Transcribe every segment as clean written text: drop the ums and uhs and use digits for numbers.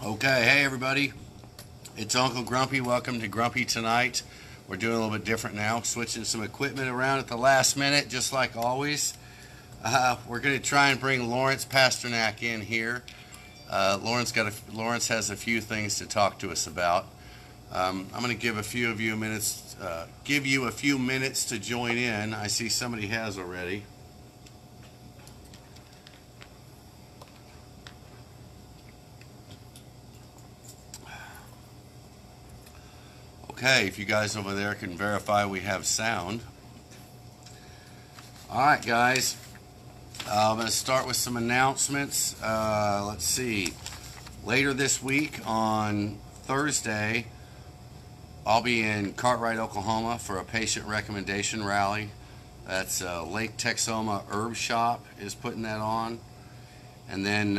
Okay, hey everybody, it's Uncle Grumpy. Welcome to Grumpy Tonight. We're doing a little bit different now, switching some equipment around at the last minute, just like always. We're going to try and bring Lawrence Pasternak in here. Lawrence has a few things to talk to us about. I'm going to give you a few minutes to join in. I see somebody has already. Okay, if you guys over there can verify we have sound. All right, guys. I'm going to start with some announcements. Let's see. Later this week on Thursday, I'll be in Cartwright, Oklahoma for a patient recommendation rally. That's Lake Texoma Herb Shop is putting that on. And then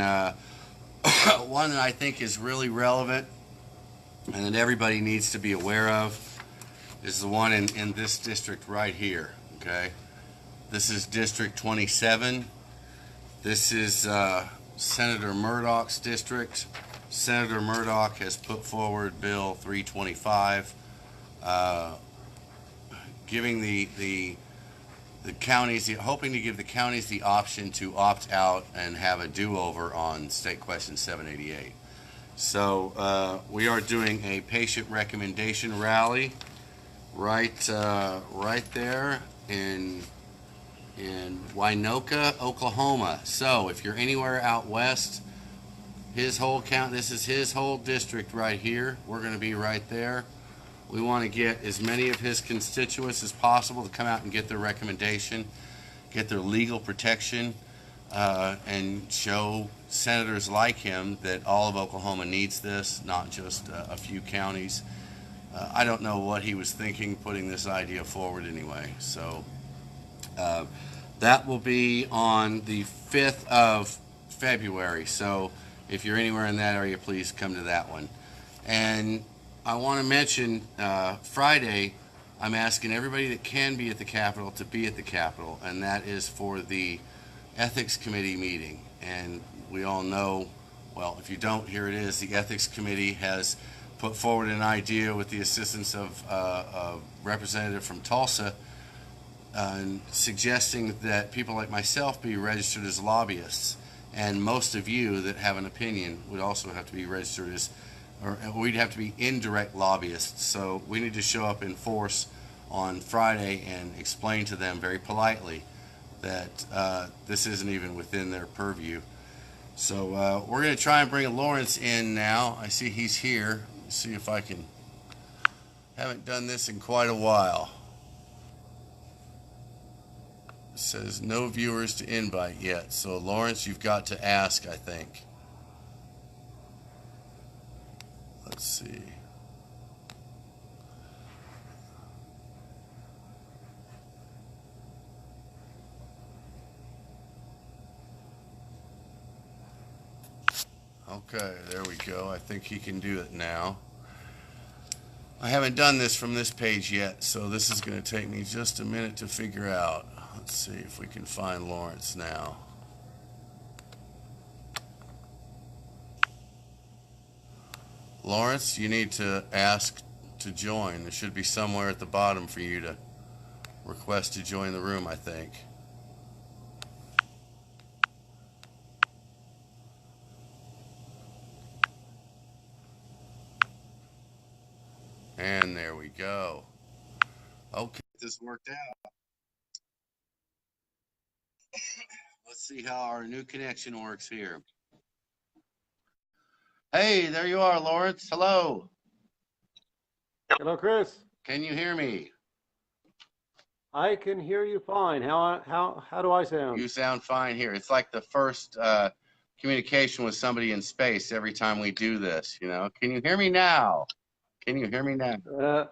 one that I think is really relevant and that everybody needs to be aware of is the one in this district right here. Okay, this is District 27. This is Senator Murdoch's district. Senator Murdoch has put forward Bill 325, giving the counties, hoping to give the counties the option to opt out and have a do-over on State Question 788. So we are doing a patient recommendation rally right there in Winoka, Oklahoma. So if you're anywhere out west, this is his whole district right here. We're going to be right there. We want to get as many of his constituents as possible to come out and get their recommendation, get their legal protection, and show senators like him that all of Oklahoma needs this, not just a few counties. I don't know what he was thinking putting this idea forward anyway. So that will be on the 5th of February. So if you're anywhere in that area, please come to that one. And I want to mention Friday, I'm asking everybody that can be at the Capitol to be at the Capitol, and that is for the Ethics Committee meeting. And we all know, well, if you don't, here it is. The Ethics Committee has put forward an idea with the assistance of a representative from Tulsa, suggesting that people like myself be registered as lobbyists. And most of you that have an opinion would also have to be registered as, or we'd have to be indirect lobbyists. So we need to show up in force on Friday and explain to them very politely that this isn't even within their purview. So we're going to try and bring Lawrence in now. I see he's here. Let's see if I can. Haven't done this in quite a while. It says no viewers to invite yet. So Lawrence, you've got to ask, I think. Let's see. Okay, there we go. I think he can do it now. I haven't done this from this page yet, so this is going to take me just a minute to figure out. Let's see if we can find Lawrence now. Lawrence, you need to ask to join. There should be somewhere at the bottom for you to request to join the room, I think. And there we go. Okay, this worked out. Let's see how our new connection works here. Hey, there you are, Lawrence. Hello. Hello, Chris. Can you hear me? I can hear you fine. How do I sound? You sound fine here. It's like the first communication with somebody in space every time we do this, you know. Can you hear me now? Can you hear me now?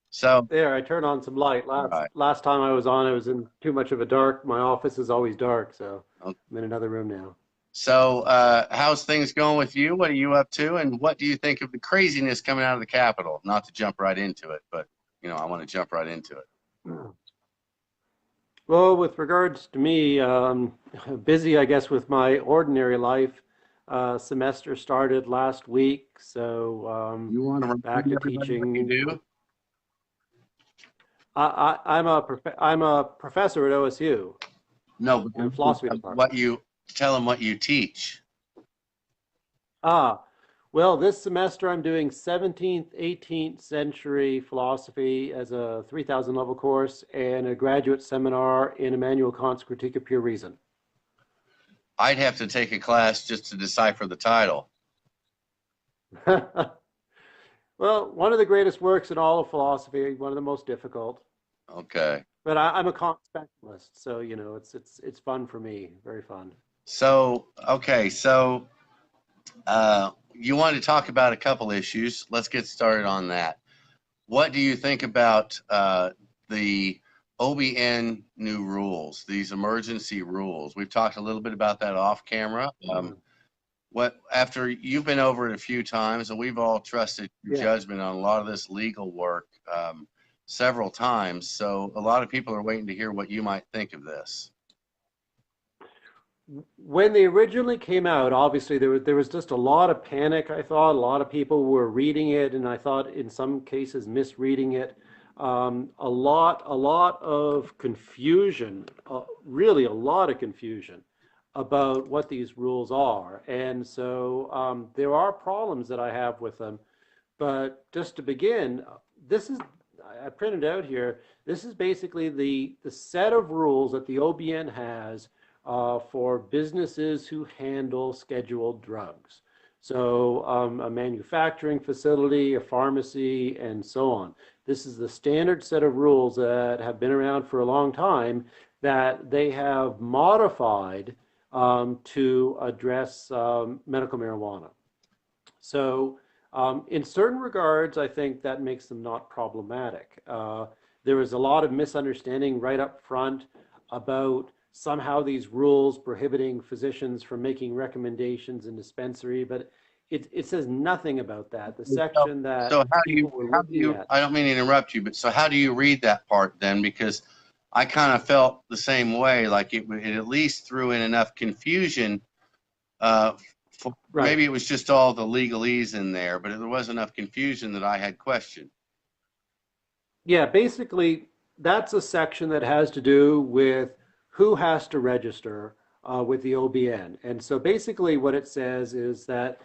So There, I turned on some light. right. Last time I was on, I was in too much of a dark. My office is always dark, so Okay. I'm in another room now. So how's things going with you? What are you up to? And what do you think of the craziness coming out of the Capitol? Not to jump right into it, but, you know, I want to jump right into it. Well, with regards to me, busy, I guess, with my ordinary life. semester started last week, so You want to back remind to everybody what you teaching. do? I'm a professor at OSU No, in the but philosophy department. what you tell them what you teach. Ah, well, this semester I'm doing 17th, 18th century philosophy as a 3,000 level course and a graduate seminar in Immanuel Kant's Critique of Pure Reason. I'd have to take a class just to decipher the title. Well, one of the greatest works in all of philosophy, one of the most difficult. Okay. But I'm a Kant specialist, so you know it's fun for me, very fun. So you wanted to talk about a couple issues. Let's get started on that. What do you think about the OBN new rules, these emergency rules? We've talked a little bit about that off camera. What after you've been over it a few times, and we've all trusted your Yeah. judgment on a lot of this legal work several times. So a lot of people are waiting to hear what you might think of this. When they originally came out, obviously there was just a lot of panic. I thought a lot of people were reading it, and I thought in some cases misreading it. A lot of confusion, really a lot of confusion about what these rules are, and so there are problems that I have with them. But just to begin, this is I printed out here. This is basically the set of rules that the OBN has for businesses who handle scheduled drugs. So a manufacturing facility, a pharmacy, and so on. This is the standard set of rules that have been around for a long time that they have modified to address medical marijuana. So in certain regards, I think that makes them not problematic. There was a lot of misunderstanding right up front about somehow these rules prohibiting physicians from making recommendations in dispensary, but it says nothing about that. The section So that how do people you were how do looking you at. I don't mean to interrupt you, but so how do you read that part then? Because I kind of felt the same way, like it at least threw in enough confusion. Uh, Right. Maybe it was just all the legalese in there, but there was enough confusion that I had questioned. Yeah, basically, that's a section that has to do with who has to register with the OBN. And so basically, what it says is that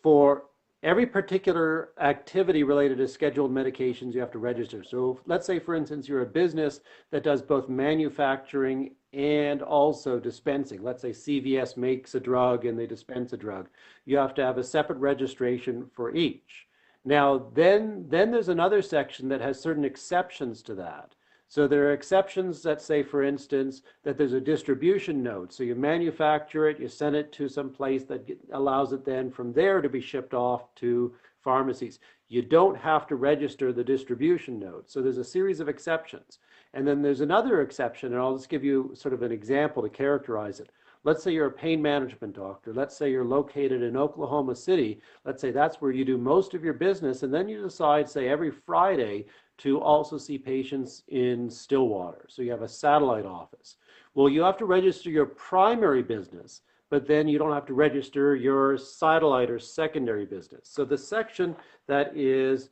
for every particular activity related to scheduled medications, you have to register. So let's say, for instance, you're a business that does both manufacturing and also dispensing. Let's say CVS makes a drug and they dispense a drug. You have to have a separate registration for each. Now, then there's another section that has certain exceptions to that. So there are exceptions that say, for instance, that there's a distribution node. So you manufacture it, you send it to some place that allows it then from there to be shipped off to pharmacies. You don't have to register the distribution node. So there's a series of exceptions. And then there's another exception, and I'll just give you sort of an example to characterize it. Let's say you're a pain management doctor. Let's say you're located in Oklahoma City. Let's say that's where you do most of your business. And then you decide, say, every Friday to also see patients in Stillwater. So you have a satellite office. Well, you have to register your primary business, but then you don't have to register your satellite or secondary business. So the section that is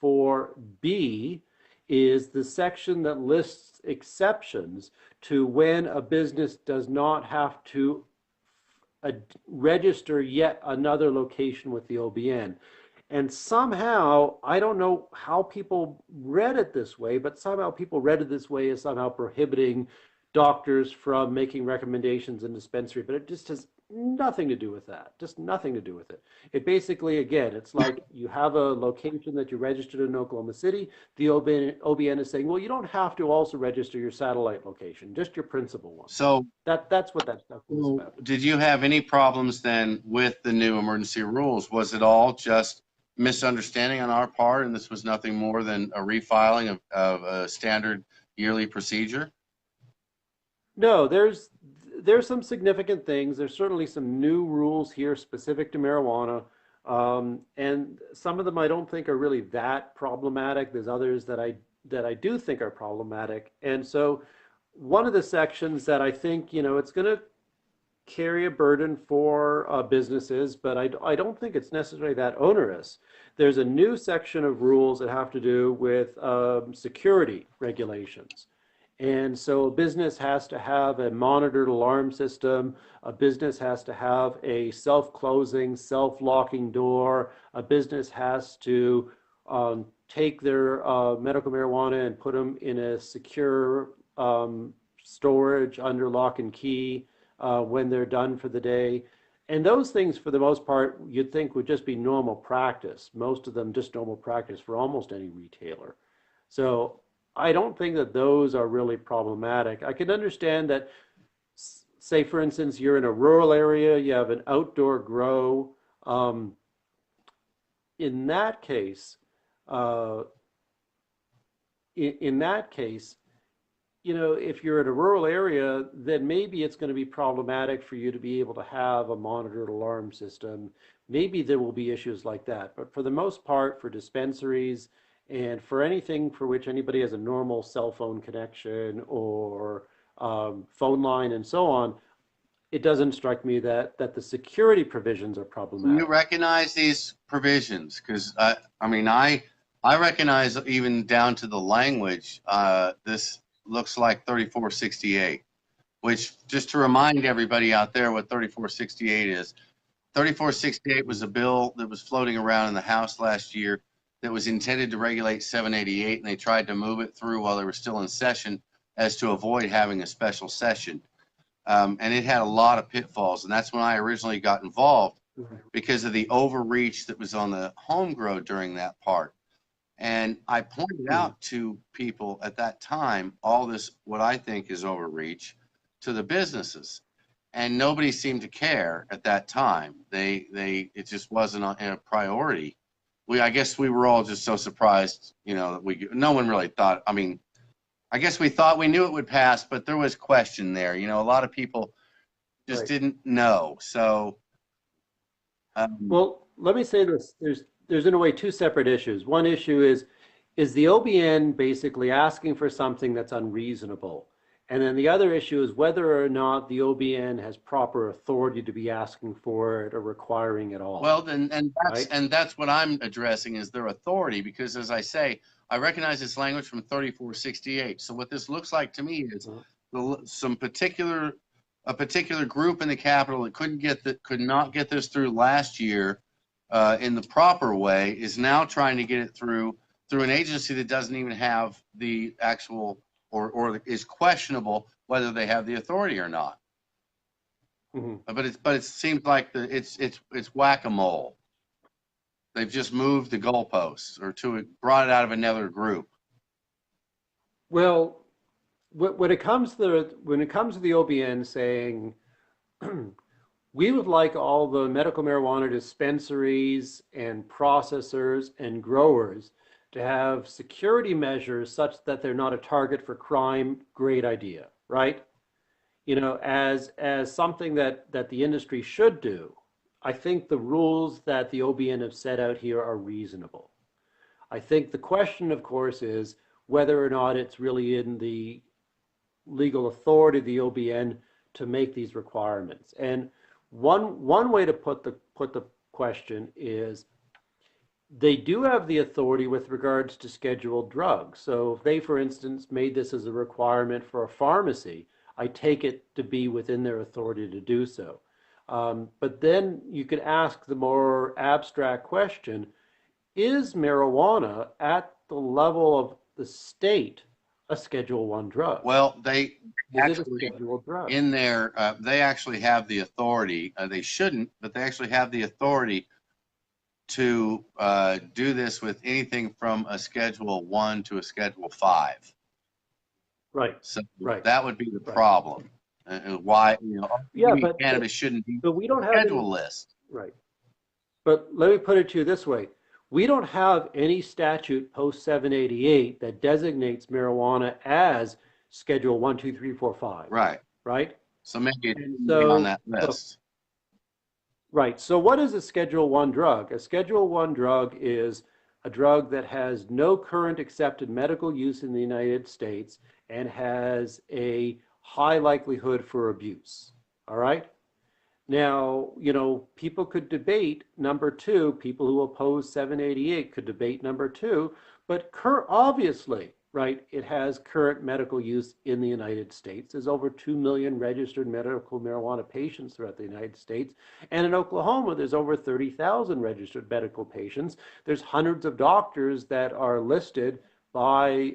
475-10-1-4B is the section that lists exceptions to when a business does not have to register yet another location with the OBN. And somehow, I don't know how people read it this way, but somehow people read it this way as somehow prohibiting doctors from making recommendations in dispensary, but it just has nothing to do with that. Just nothing to do with it. It basically, again, it's like you have a location that you registered in Oklahoma City. The OBN is saying, well, you don't have to also register your satellite location, just your principal one. So, That's what that stuff was about. did you have any problems then with the new emergency rules? Was it all just misunderstanding on our part, and this was nothing more than a refiling of a standard yearly procedure? No, there's some significant things. There's certainly some new rules here specific to marijuana. And some of them I don't think are really that problematic. There's others that I do think are problematic. And so one of the sections that I think, you know, it's going to carry a burden for businesses, but I don't think it's necessarily that onerous. There's a new section of rules that have to do with security regulations. And so a business has to have a monitored alarm system. A business has to have a self-closing, self-locking door. A business has to take their medical marijuana and put them in a secure storage under lock and key when they're done for the day. And those things, for the most part, you'd think would just be normal practice. Most of them just normal practice for almost any retailer. So I don't think that those are really problematic. I can understand that, say, for instance, you're in a rural area, you have an outdoor grow. Um, in that case, uh, in that case, if you're in a rural area, then maybe it's going to be problematic for you to be able to have a monitored alarm system. Maybe there will be issues like that. But for the most part, for dispensaries and for anything for which anybody has a normal cell phone connection or phone line and so on, it doesn't strike me that the security provisions are Do you problematic. recognize these provisions? Because I recognize even down to the language. This looks like 3468, which, just to remind everybody out there what 3468 is. 3468 was a bill that was floating around in the House last year that was intended to regulate 788, and they tried to move it through while they were still in session as to avoid having a special session. And it had a lot of pitfalls, and that's when I originally got involved because of the overreach that was on the home grow during that part. And I pointed Mhm. out to people at that time all this, what I think is overreach, to the businesses, and nobody seemed to care at that time. It just wasn't a priority. I guess we were all just so surprised, that no one really thought. I mean, I guess we thought we knew it would pass, but there was question there. A lot of people just Right. didn't know. So, um, Well, let me say this. There's in a way two separate issues. One issue is the OBN basically asking for something that's unreasonable? And then the other issue is whether or not the OBN has proper authority to be asking for it or requiring it all, well, then, right? and that's what I'm addressing is their authority, because as I say, I recognize this language from 3468. So what this looks like to me is Uh, some a particular group in the Capitol that could not get this through last year in the proper way is now trying to get it through an agency that doesn't even have the actual, or is questionable whether they have the authority or not. mhm. But it seems like it's whack-a-mole. They've just moved the goalposts or brought it out of another group. Well, when it comes to the OBN saying we would like all the medical marijuana dispensaries and processors and growers to have security measures such that they're not a target for crime. Great idea, right? As something that the industry should do. I think the rules that the OBN have set out here are reasonable. I think the question, of course, is whether or not it's really in the legal authority of the OBN to make these requirements. And one way to put the question is they do have the authority with regards to scheduled drugs. So if they, for instance, made this as a requirement for a pharmacy, I take it to be within their authority to do so. But then you could ask the more abstract question, is marijuana at the level of the state a Schedule One drug? Well, they Is it a actually scheduled drug? in there, they actually have the authority. They shouldn't, but they actually have the authority to do this with anything from a Schedule 1 to a Schedule 5. Right, So right, that would be the right. problem. Why, Yeah, maybe but cannabis shouldn't be but we don't on the have any, schedule list. right. But let me put it to you this way. We don't have any statute post 788 that designates marijuana as Schedule 1, 2, 3, 4, 5, Right. right? So maybe it And shouldn't be on so, that list. right. So what is a Schedule 1 drug? A Schedule 1 drug is a drug that has no current accepted medical use in the United States and has a high likelihood for abuse. All right? Now, people could debate number two, people who oppose 788 could debate number two, but obviously, right, it has current medical use in the United States. There's over 2 million registered medical marijuana patients throughout the United States. And in Oklahoma, there's over 30,000 registered medical patients. There's hundreds of doctors that are listed by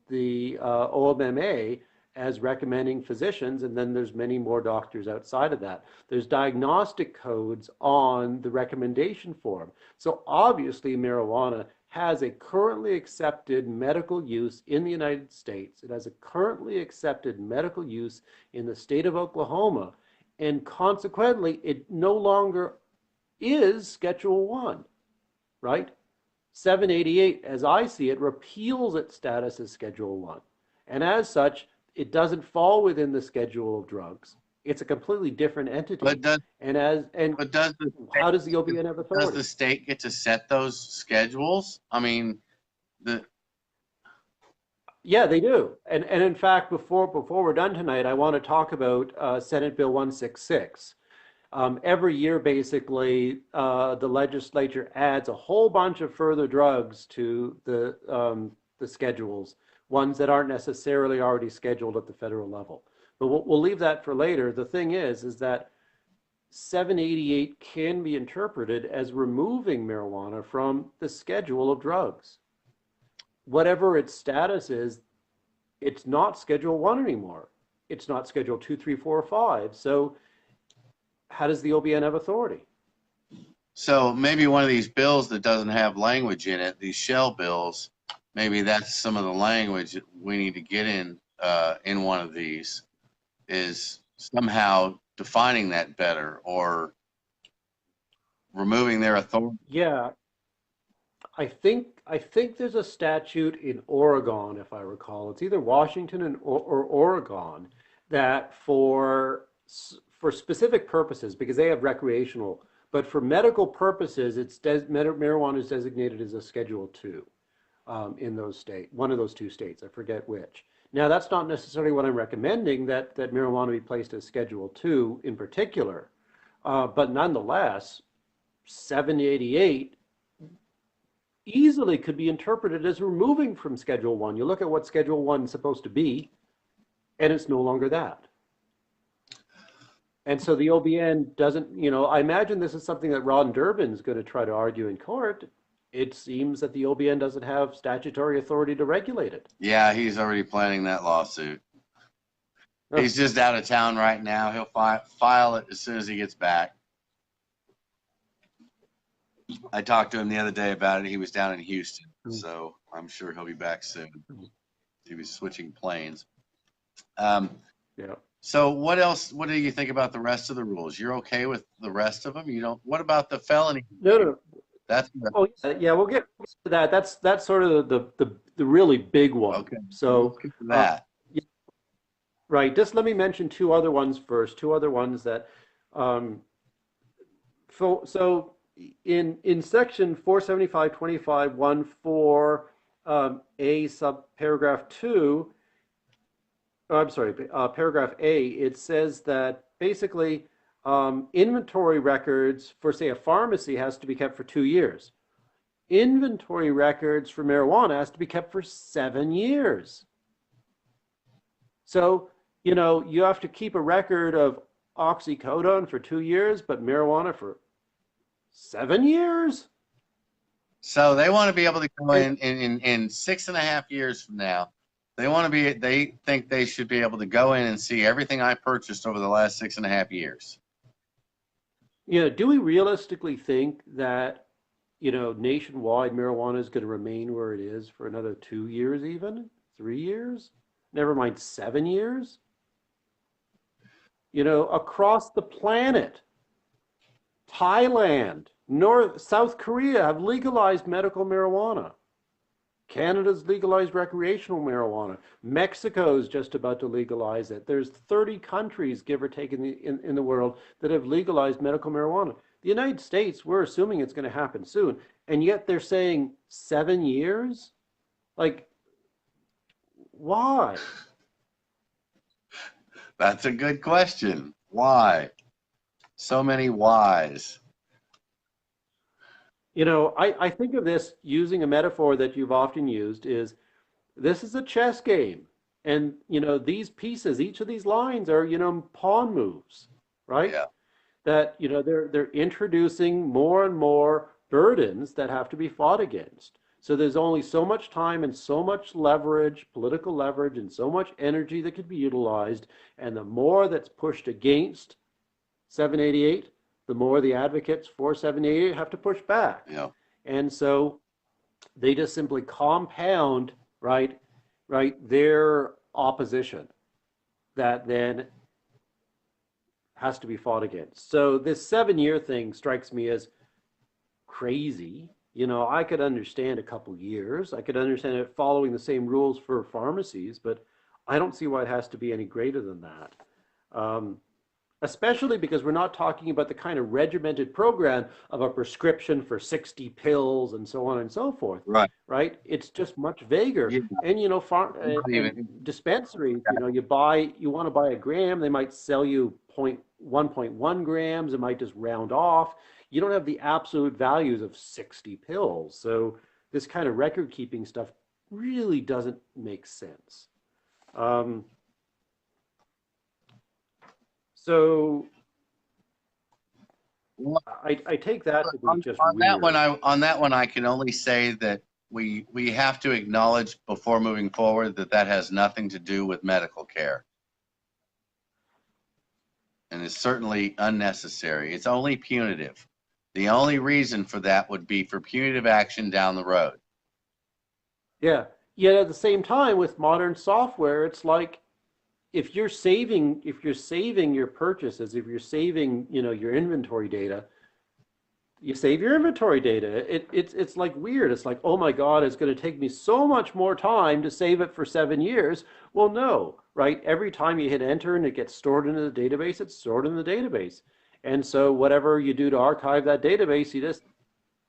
the OMMA as recommending physicians, and then there's many more doctors outside of that. There's diagnostic codes on the recommendation form. So obviously marijuana has a currently accepted medical use in the United States. It has a currently accepted medical use in the state of Oklahoma, and consequently it no longer is Schedule 1, right? 788, as I see it, repeals its status as Schedule 1. And as such, it doesn't fall within the schedule of drugs. It's a completely different entity. But does How does the OBN have authority? Does the state get to set those schedules? I mean, Yeah, they do. And in fact, before we're done tonight, I want to talk about Senate Bill 166. Every year, basically, the legislature adds a whole bunch of further drugs to the schedules, ones that aren't necessarily already scheduled at the federal level. But we'll leave that for later. The thing is that 788 can be interpreted as removing marijuana from the schedule of drugs. Whatever its status is, it's not Schedule 1 anymore. It's not Schedule 2, 3, 4, or 5. So how does the OBN have authority? So maybe one of these bills that doesn't have language in it, these shell bills, maybe that's some of the language that we need to get in one of these, is somehow defining that better or removing their authority. Yeah, I think there's a statute in Oregon, if I recall. It's either Washington or Oregon, that for specific purposes, because they have recreational, but for medical purposes, marijuana is designated as a Schedule 2 in those states, one of those two states. I forget which. Now, that's not necessarily what I'm recommending, that marijuana be placed as Schedule 2 in particular, but nonetheless, 788 easily could be interpreted as removing from Schedule 1. You look at what Schedule 1 is supposed to be, and it's no longer that. And so the OBN doesn't, I imagine this is something that Ron Durbin is going to try to argue in court. It seems that the OBN doesn't have statutory authority to regulate it. Yeah, he's already planning that lawsuit. Oh. He's just out of town right now. He'll file it as soon as he gets back. I talked to him the other day about it. He was down in Houston, so I'm sure he'll be back soon. He was switching planes. Yeah. So what else? What do you think about the rest of the rules? You're okay with the rest of them? You don't? What about the felony? No. That's Yeah, we'll get to that. That's sort of the really big one. Okay. So that. Right. Just let me mention two other ones first. Two other ones that so in section 475.25.14 A sub paragraph 2, paragraph A, it says that basically inventory records for, say, a pharmacy has to be kept for 2 years. Inventory records for marijuana has to be kept for 7 years. So, you have to keep a record of oxycodone for 2 years, but marijuana for 7 years? So they want to be able to go in 6.5 years from now. They think they should be able to go in and see everything I purchased over the last 6.5 years. Do we realistically think that, nationwide marijuana is going to remain where it is for another 2 years, even 3 years? Never mind 7 years? Across the planet, Thailand, South Korea have legalized medical marijuana. Canada's legalized recreational marijuana. Mexico's just about to legalize it. There's 30 countries, give or take, in the world that have legalized medical marijuana. The United States, we're assuming it's going to happen soon, and yet they're saying 7 years? Like, why? That's a good question. Why? So many whys. You know, I think of this using a metaphor that you've often used is this is a chess game. And, you know, these pieces, each of these lines are, you know, pawn moves, right? Yeah. That, you know, they're introducing more and more burdens that have to be fought against. So there's only so much time and so much leverage, political leverage, and so much energy that could be utilized. And the more that's pushed against 788, the more the advocates for 788 have to push back. Yeah. And so they just simply compound, right, their opposition that then has to be fought against. So this 7 year thing strikes me as crazy. You know, I could understand a couple years. I could understand it following the same rules for pharmacies, but I don't see why it has to be any greater than that. Um, Especially because we're not talking about the kind of regimented program of a prescription for 60 pills and so on and so forth, Right. right? It's just much vaguer. Yeah. And, you know, Not and even. dispensaries, you know, you want to buy a gram, they might sell you 1.1 grams, it might just round off. You don't have the absolute values of 60 pills. So this kind of record keeping stuff really doesn't make sense. Um, so I take that to be just On that one, weird. I can only say that we have to acknowledge before moving forward that that has nothing to do with medical care, and it's certainly unnecessary. It's only punitive. The only reason for that would be for punitive action down the road. Yeah. Yet at the same time, with modern software, it's like if you're saving your purchases, if you're saving, you know, your inventory data, you save your inventory data. It's like weird. It's like, oh my God, it's going to take me so much more time to save it for 7 years. Well, no, right? Every time you hit enter and it gets stored into the database, it's stored in the database. And so whatever you do to archive that database, you just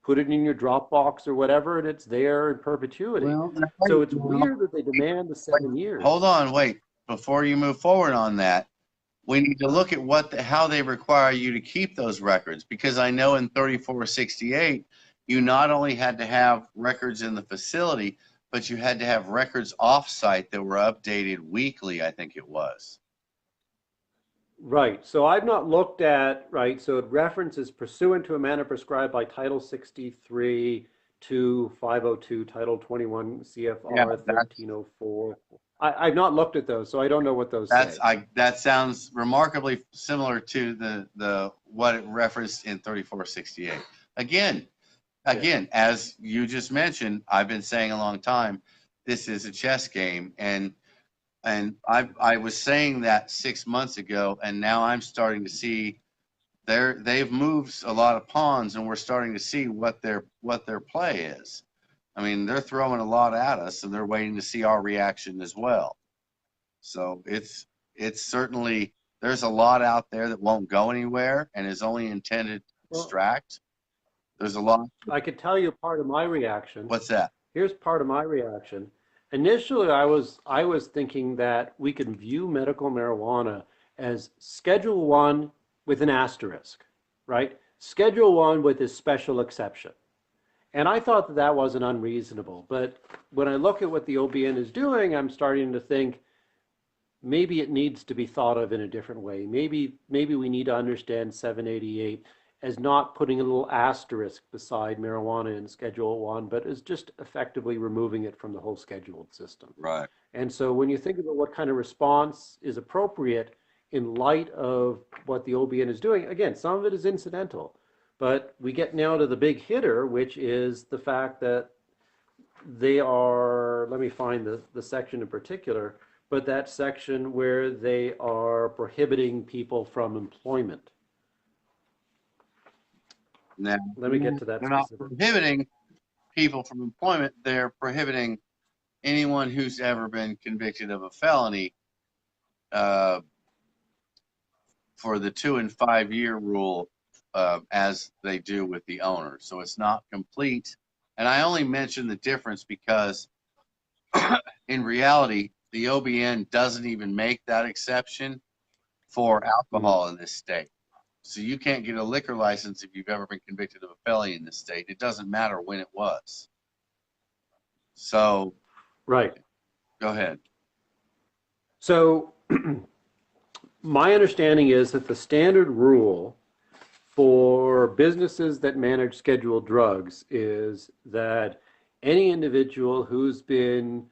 put it in your Dropbox or whatever, and it's there in perpetuity. Well, So it's weird that they demand the wait, seven hold years. on, wait. Before you move forward on that, we need to look at how they require you to keep those records, because I know in 3468 you not only had to have records in the facility, but you had to have records off-site that were updated weekly, I think it was. Right. So I've not looked at, right, so it references pursuant to a manner prescribed by Title 63 to 502, Title 21 Yeah, CFR 1304. I've not looked at those, so I don't know what those say. that sounds remarkably similar to the what it referenced in 3468. Again, Yeah. as you just mentioned, I've been saying a long time, this is a chess game, and I was saying that 6 months ago, and now I'm starting to see they've moved a lot of pawns, and we're starting to see what their play is. I mean, they're throwing a lot at us, and they're waiting to see our reaction as well. So it's certainly, there's a lot out there that won't go anywhere and is only intended to Well, distract. There's a lot. I could tell you part of my reaction. What's that? Here's part of my reaction. Initially, I was thinking that we could view medical marijuana as Schedule 1 with an asterisk, right? Schedule 1 with this special exception. And I thought that that wasn't unreasonable. But when I look at what the OBN is doing, I'm starting to think maybe it needs to be thought of in a different way. Maybe we need to understand 788 as not putting a little asterisk beside marijuana in Schedule 1, but as just effectively removing it from the whole scheduled system. Right. And so when you think about what kind of response is appropriate in light of what the OBN is doing, again, some of it is incidental, but we get now to the big hitter, which is the fact that they are, let me find the section in particular, but that section where they are prohibiting people from employment. Now, Let me get to that they're not specific. prohibiting people from employment. They're prohibiting anyone who's ever been convicted of a felony uh, for the 2 and 5 year rule, as they do with the owner. So it's not complete. And I only mention the difference because in reality, the OBN doesn't even make that exception for Mhm. alcohol in this state. So you can't get a liquor license if you've ever been convicted of a felony in this state. It doesn't matter when it was. So Right. go ahead. So my understanding is that the standard rule for businesses that manage scheduled drugs is that any individual who's been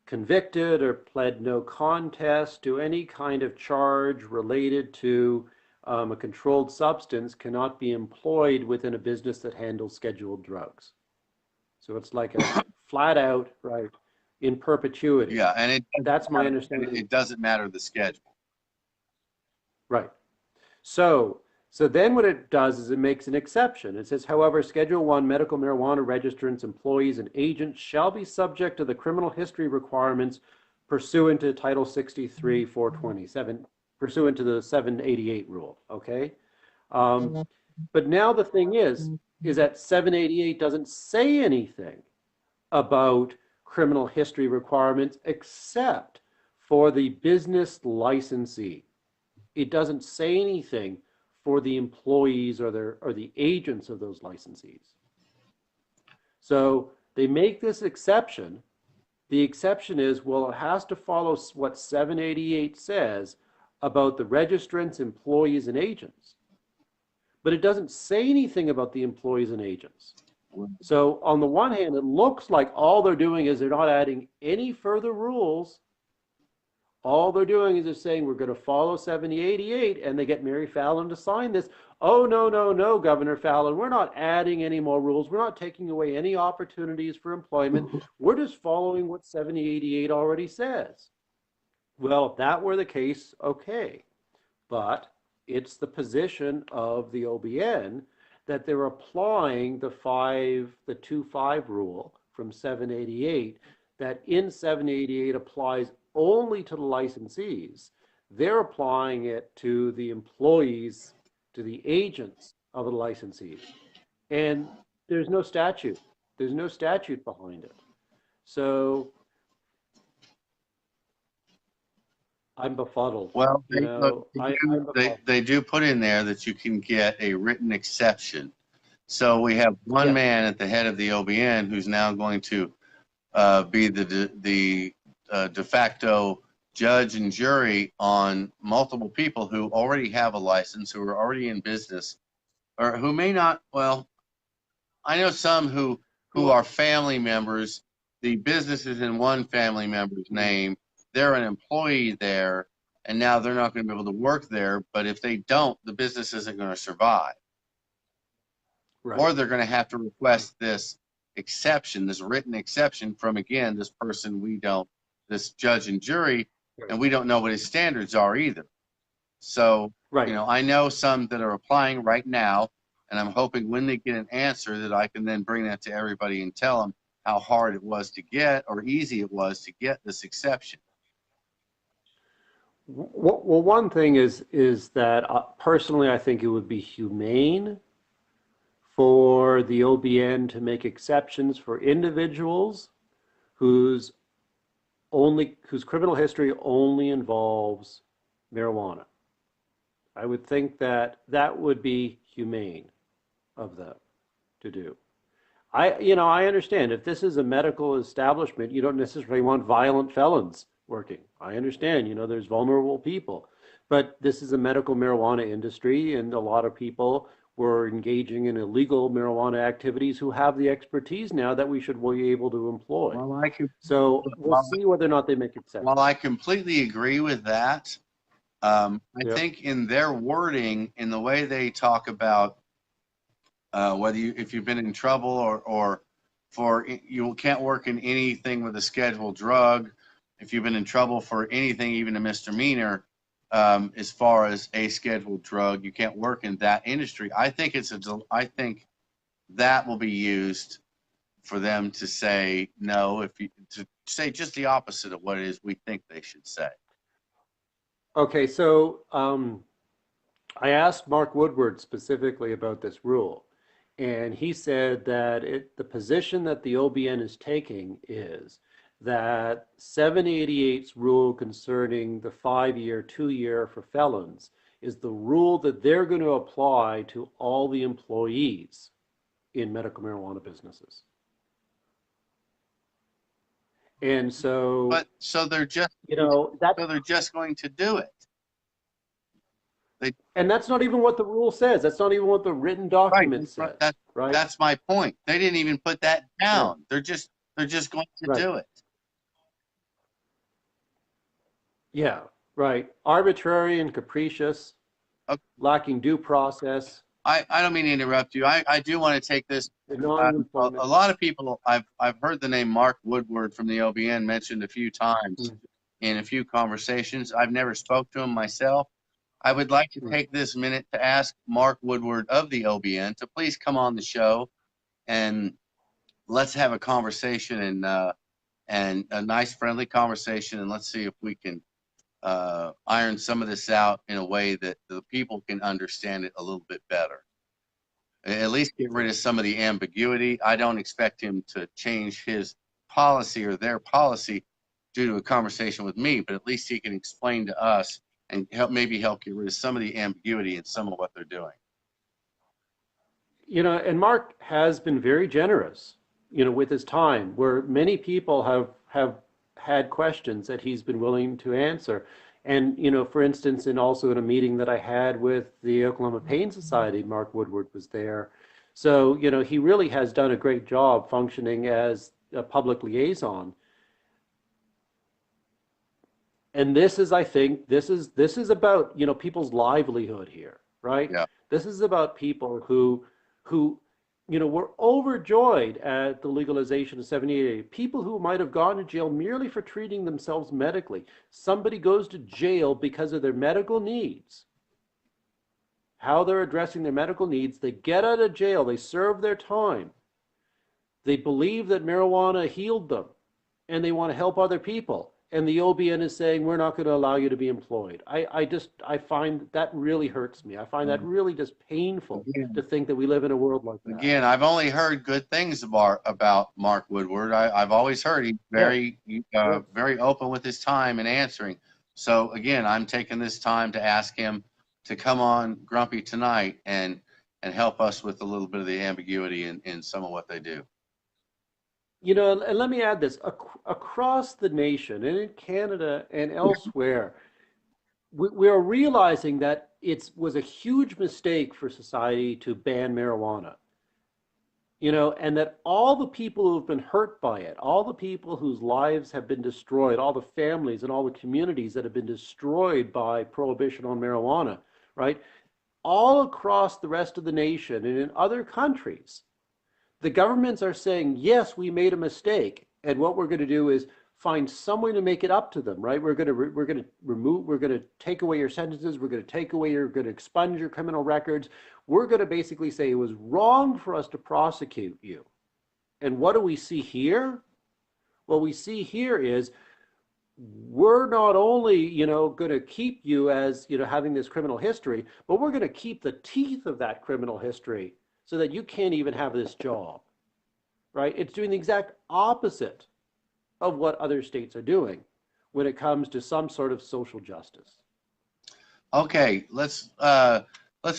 convicted or pled no contest to any kind of charge related to a controlled substance cannot be employed within a business that handles scheduled drugs. So it's like a flat out, right, in perpetuity. Yeah, and That's my understanding. it doesn't matter the schedule. Right. So then what it does is it makes an exception. It says, however, Schedule 1 medical marijuana registrants, employees, and agents shall be subject to the criminal history requirements pursuant to Title 63, 427, pursuant to the 788 rule, okay? But now the thing is that 788 doesn't say anything about criminal history requirements except for the business licensee. It doesn't say anything for the employees or the agents of those licensees. So they make this exception. The exception is, well, it has to follow what 788 says about the registrants, employees, and agents. But it doesn't say anything about the employees and agents. So on the one hand, it looks like all they're doing is they're not adding any further rules. All they're doing is they're saying we're going to follow 7088, and they get Mary Fallon to sign this. Oh, no, no, no, Governor Fallon, we're not adding any more rules. We're not taking away any opportunities for employment. We're just following what 7088 already says. Well, if that were the case, okay. But it's the position of the OBN that they're applying the 2-5 rule from 788, that in 788 applies only to the licensees. They're applying it to the employees, to the agents of the licensees. And there's no statute. There's no statute behind it. So I'm befuddled. Well, they do put in there that you can get a written exception. So we have one man at the head of the OBN who's now going to be the de facto judge and jury on multiple people who already have a license, who are already in business, or who may not. Well, I know some who are family members. The business is in one family member's name. They're an employee there, and now they're not going to be able to work there. But if they don't, the business isn't going to survive. Right. Or they're going to have to request this exception, this written exception from, again, this person this judge and jury, and we don't know what his standards are either. So, I know some that are applying right now, and I'm hoping when they get an answer that I can then bring that to everybody and tell them how hard it was to get or easy it was to get this exception. Well, one thing is that personally, I think it would be humane for the OBN to make exceptions for individuals whose criminal history only involves marijuana. I would think that would be humane of them to do. I understand if this is a medical establishment, you don't necessarily want violent felons working. I understand, there's vulnerable people, but this is a medical marijuana industry, and a lot of people were engaging in illegal marijuana activities who have the expertise now that we should be able to employ. So we'll see whether or not they make exceptions. Well, I completely agree with that. I think in their wording, in the way they talk about if you've been in trouble or you can't work in anything with a scheduled drug, if you've been in trouble for anything, even a misdemeanor, as far as a scheduled drug, you can't work in that industry. I think that will be used for them to say no, to say just the opposite of what it is we think they should say. Okay, so I asked Mark Woodward specifically about this rule, and he said that the position that the OBN is taking is that 788's rule concerning the 5-year, 2-year for felons is the rule that they're going to apply to all the employees in medical marijuana businesses. And so, But so they're just that, so they're just going to do it. They and that's not even what the rule says. That's not even what the written right. document says, right? That's my point. They didn't even put that Yeah, down. They're just going to right. do it. Yeah, right. Arbitrary and capricious, Okay. lacking due process, I don't mean to interrupt you. I do want to take this. non-employment. A lot of people I've heard the name Mark Woodward from the OBN mentioned a few times Mm, in a few conversations. I've never spoke to him myself. I would like to mm. take this minute to ask Mark Woodward of the OBN to please come on the show and let's have a conversation and a nice friendly conversation, and let's see if we can iron some of this out in a way that the people can understand it a little bit better. At least get rid of some of the ambiguity. I don't expect him to change his policy or their policy due to a conversation with me, but at least he can explain to us and maybe help get rid of some of the ambiguity in some of what they're doing. And Mark has been very generous, with his time, where many people have had questions that he's been willing to answer. And, for instance, also in a meeting that I had with the Oklahoma Pain Society, Mark Woodward was there. So, he really has done a great job functioning as a public liaison. And this is, I think, this is about, people's livelihood here, right? Yeah. This is about people who were overjoyed at the legalization of 78A. People who might have gone to jail merely for treating themselves medically. Somebody goes to jail because of their medical needs. How they're addressing their medical needs. They get out of jail. They serve their time. They believe that marijuana healed them, and they want to help other people. And the OBN is saying, we're not going to allow you to be employed. I find that really hurts me. I find that really just painful to think that we live in a world like that. Again, I've only heard good things about Mark Woodward. I've always heard he's very open with his time and answering. So again, I'm taking this time to ask him to come on Grumpy tonight and help us with a little bit of the ambiguity in some of what they do. And let me add this, across the nation and in Canada and elsewhere, we are realizing that it was a huge mistake for society to ban marijuana. And that all the people who have been hurt by it, all the people whose lives have been destroyed, all the families and all the communities that have been destroyed by prohibition on marijuana, right? All across the rest of the nation and in other countries, the governments are saying, yes, we made a mistake, and what we're going to do is find some way to make it up to them, right? We're going to take away your sentences, we're going to expunge your criminal records. We're going to basically say it was wrong for us to prosecute you. And what do we see here? What we see here is we're not only, going to keep you as, having this criminal history, but we're going to keep the teeth of that criminal history so that you can't even have this job, right? It's doing the exact opposite of what other states are doing when it comes to some sort of social justice. Okay, let's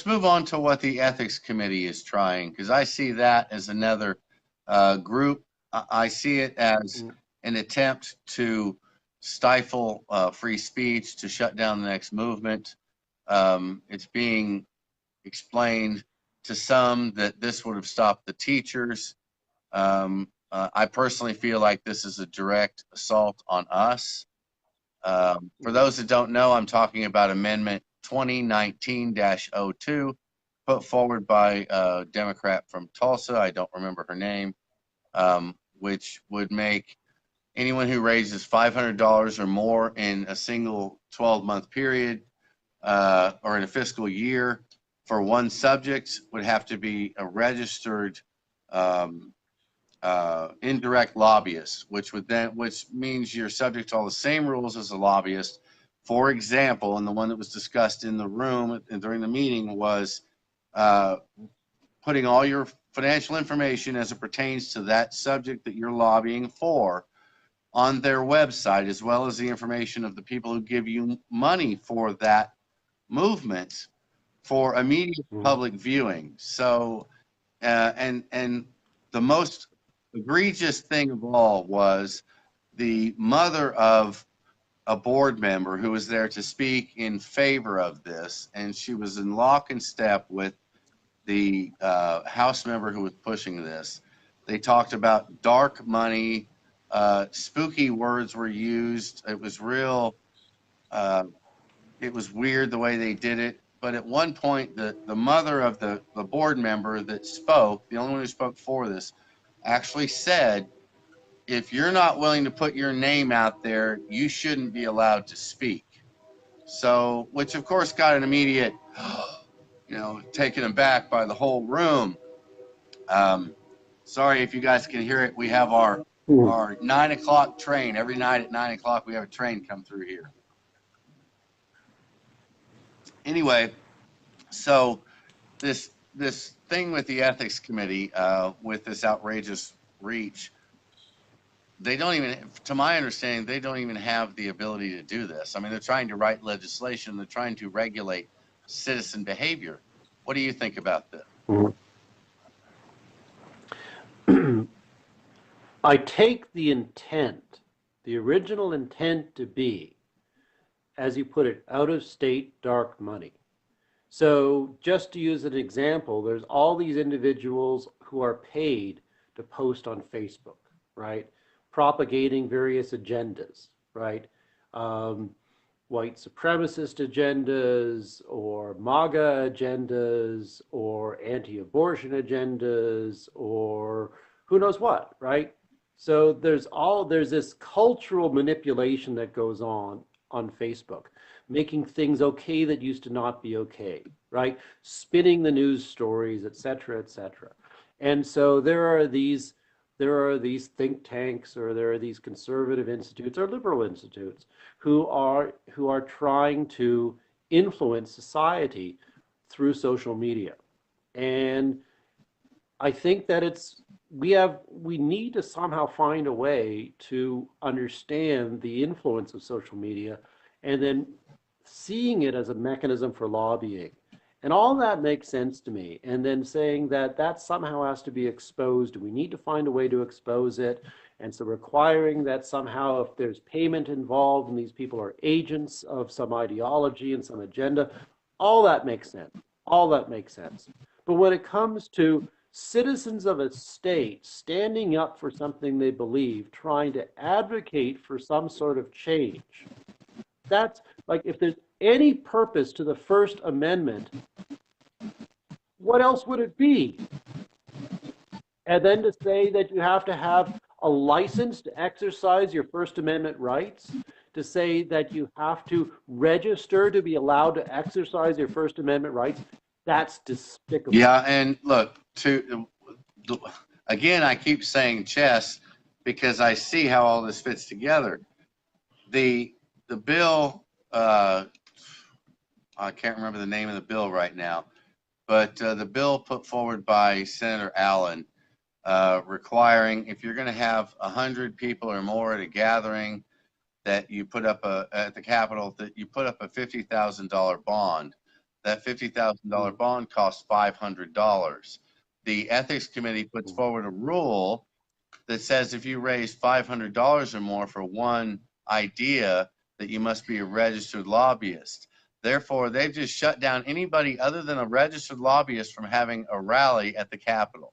move on to what the ethics committee is trying, because I see that as another group. I see it as an attempt to stifle free speech, to shut down the next movement. It's being explained to some that this would have stopped the teachers. I personally feel like this is a direct assault on us. For those that don't know, I'm talking about Amendment 2019-02, put forward by a Democrat from Tulsa, I don't remember her name, which would make anyone who raises $500 or more in a single 12-month period or in a fiscal year for one subject would have to be a registered indirect lobbyist, which means you're subject to all the same rules as a lobbyist. For example, and the one that was discussed in the room during the meeting was putting all your financial information as it pertains to that subject that you're lobbying for on their website, as well as the information of the people who give you money for that movements for immediate Mhm. public viewing. So, and the most egregious thing of all was the mother of a board member who was there to speak in favor of this, and she was in lock and step with the House member who was pushing this. They talked about dark money, spooky words were used. It was real. Uh, it was weird the way they did it. But at one point, the mother of the board member that spoke, the only one who spoke for this, actually said, if you're not willing to put your name out there, you shouldn't be allowed to speak. So, which of course got an immediate, taken aback by the whole room. Um, Sorry if you guys can hear it. We have Mhm. our 9 o'clock train. Every night at 9 o'clock, we have a train come through here. Anyway, so this thing with the ethics committee, with this outrageous reach, they don't even, to my understanding, they don't even have the ability to do this. I mean, they're trying to write legislation. They're trying to regulate citizen behavior. What do you think about this? Mhm. I take the intent, the original intent to be, as you put it, out of state dark money. So, just to use an example, there's all these individuals who are paid to post on Facebook, right? Propagating various agendas, right? Um, White supremacist agendas or MAGA agendas or anti abortion agendas or who knows what, right? So there's this cultural manipulation that goes on Facebook, making things okay that used to not be okay, right? Spinning the news stories, et cetera, et cetera. And so there are these think tanks, or there are these conservative institutes or liberal institutes who are trying to influence society through social media. And I think that we need to somehow find a way to understand the influence of social media, and then seeing it as a mechanism for lobbying. And all that makes sense to me. And then saying that that somehow has to be exposed. We need to find a way to expose it. And so requiring that somehow, if there's payment involved and these people are agents of some ideology and some agenda, all that makes sense. All that makes sense. But when it comes to citizens of a state standing up for something they believe, trying to advocate for some sort of change, that's like, if there's any purpose to the First Amendment, what else would it be? And then to say that you have to have a license to exercise your First Amendment rights, to say that you have to register to be allowed to exercise your First Amendment rights, that's despicable. Yeah, and look, to again, I keep saying chess because I see how all this fits together. The bill, I can't remember the name of the bill right now, but the bill put forward by Senator Allen, requiring, if you're going to have 100 people or more at a gathering, that you put up at the Capitol, that you put up a $50,000 bond. That $50,000 bond costs $500. The ethics committee puts forward a rule that says if you raise $500 or more for one idea, that you must be a registered lobbyist. Therefore, they've just shut down anybody other than a registered lobbyist from having a rally at the Capitol.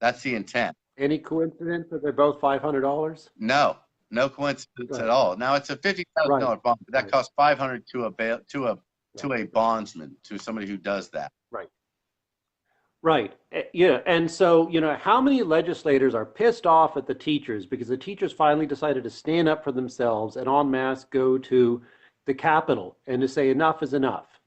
That's the intent. Any coincidence that they're both $500? No, no coincidence at Right, all. Now it's a right, $50,000 bond, but that right, costs 500 to a yeah, to a bondsman, to somebody who does that. right. Right. Yeah. And so, how many legislators are pissed off at the teachers because the teachers finally decided to stand up for themselves and en masse go to the Capitol and to say enough is enough,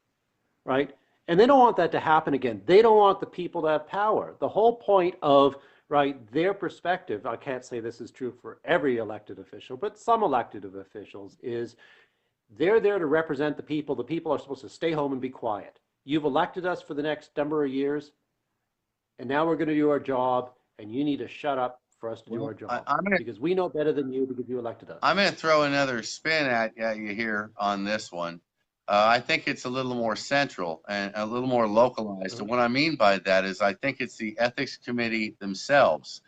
right? And they don't want that to happen again. They don't want the people to have power. The whole point of, right, their perspective, I can't say this is true for every elected official, but some elected officials, is they're there to represent the people. The people are supposed to stay home and be quiet. You've elected us for the next number of years, and now we're going to do our job, and you need to shut up for us to do our Well, job I'm gonna because we know better than you because you elected us. throw another spin at you here on this one. I think it's a little more central and a little more localized. And what I mean by that is I think it's the ethics committee themselves.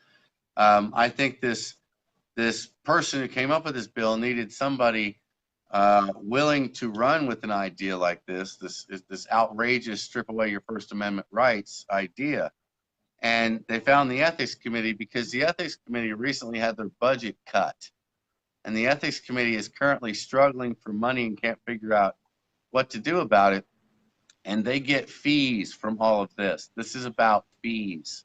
I think this person who came up with this bill needed somebody willing to run with an idea like this outrageous strip away your First Amendment rights idea. And they found the ethics committee because the ethics committee recently had their budget cut. And the ethics committee is currently struggling for money and can't figure out what to do about it. And they get fees from all of this. This is about fees.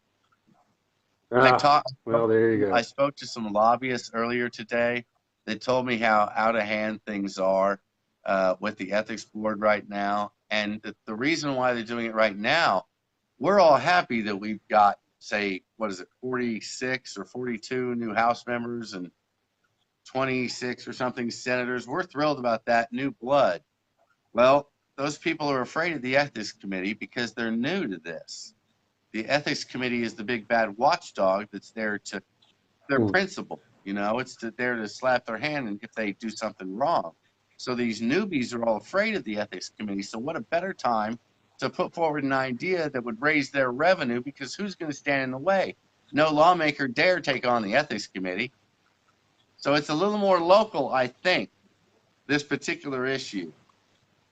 Well, there you I go. spoke to some lobbyists earlier today. They told me how out of hand things are with the ethics board right now. And the reason why they're doing it right now, we're all happy that we've got, say, what is it, 46 or 42 new House members and 26 or something senators. We're thrilled about that new blood. Well, those people are afraid of the ethics committee because they're new to this. The ethics committee is the big bad watchdog that's there to their Hmm. principle. It's there to slap their hand and if they do something wrong. So these newbies are all afraid of the ethics committee. So what a better time to put forward an idea that would raise their revenue, because who's going to stand in the way? No lawmaker dare take on the ethics committee. So it's a little more local, I think, this particular issue.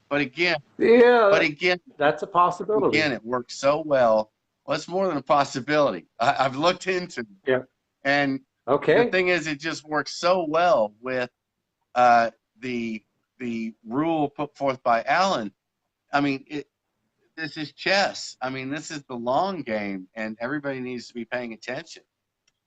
But again, Yeah, but again, that's a possibility. it works so well. Well, it's more than a possibility. I've looked into it. Yeah. And the Okay. thing is, it just works so well with the rule put forth by Alan. I mean, this is chess. I mean, this is the long game, and everybody needs to be paying attention.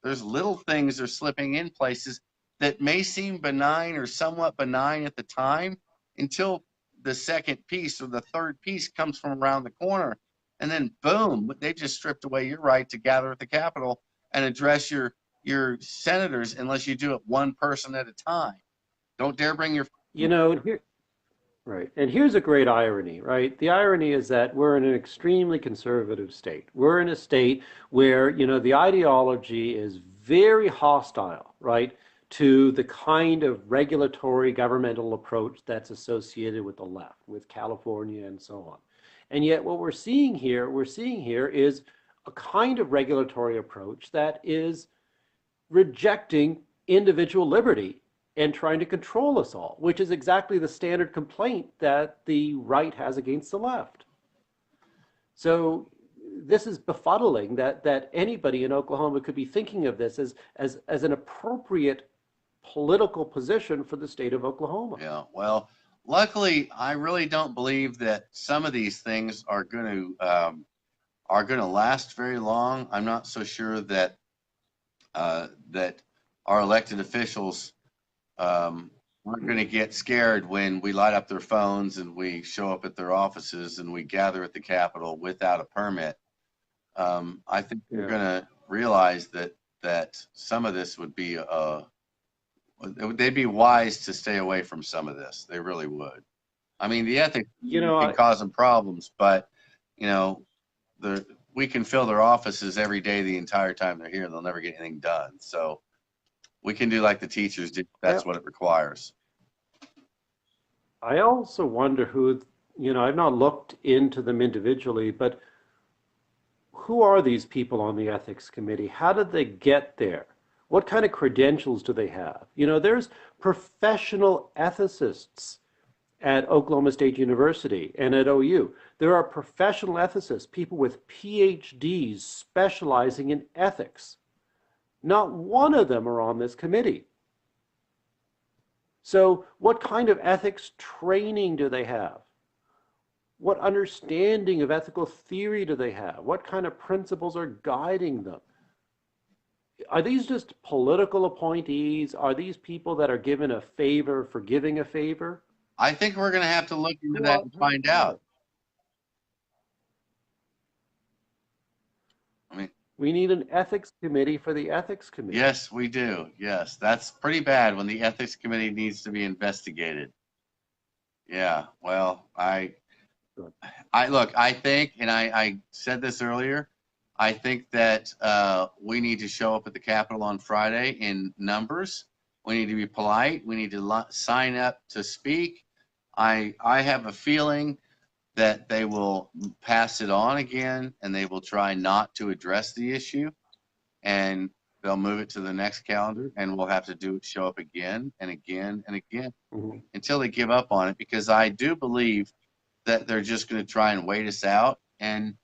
There's little things that are slipping in places that may seem benign or somewhat benign at the time until the second piece or the third piece comes from around the corner. And then boom, they just stripped away your right to gather at the Capitol and address your senators unless you do it one person at a time. Don't dare bring your And here, right. And here's a great irony, right? The irony is that we're in an extremely conservative state. We're in a state where, the ideology is very hostile, right, to the kind of regulatory governmental approach that's associated with the left, with California and so on. And yet what we're seeing here is a kind of regulatory approach that is rejecting individual liberty and trying to control us all, which is exactly the standard complaint that the right has against the left. So this is befuddling that anybody in Oklahoma could be thinking of this as an appropriate political position for the state of Oklahoma. Yeah, well, luckily, I really don't believe that some of these things are going to last very long. I'm not so sure that that our elected officials aren't going to get scared when we light up their phones and we show up at their offices and we gather at the Capitol without a permit. I think they're Yeah. going to realize that some of this would be they'd be wise to stay away from some of this. They really would. I mean, the ethics You know, can I, cause them problems, but you know, we can fill their offices every day the entire time they're here, and they'll never get anything done. So we can do like the teachers do. I, That's what it requires. I also wonder I've not looked into them individually, but who are these people on the ethics committee? How did they get there? What kind of credentials do they have? There's professional ethicists at Oklahoma State University and at OU. There are professional ethicists, people with PhDs specializing in ethics. Not one of them are on this committee. So, what kind of ethics training do they have? What understanding of ethical theory do they have? What kind of principles are guiding them? Are these just political appointees? Are these people that are given a favor for giving a favor? I think we're going to have to look into Who that are, and who find are out. they? I mean, We need an ethics committee for the ethics committee. yes, we do. Yes, that's pretty bad when the ethics committee needs to be investigated. Yeah, well, Good. I look, I think, and I said this earlier, I think that we need to show up at the Capitol on Friday in numbers. We need to be polite. We need to sign up to speak. I have a feeling that they will pass it on again and they will try not to address the issue, and they'll move it to the next calendar, and we'll have to show up again and again and again Mhm. until they give up on it, because I do believe that they're just going to try and wait us out. And,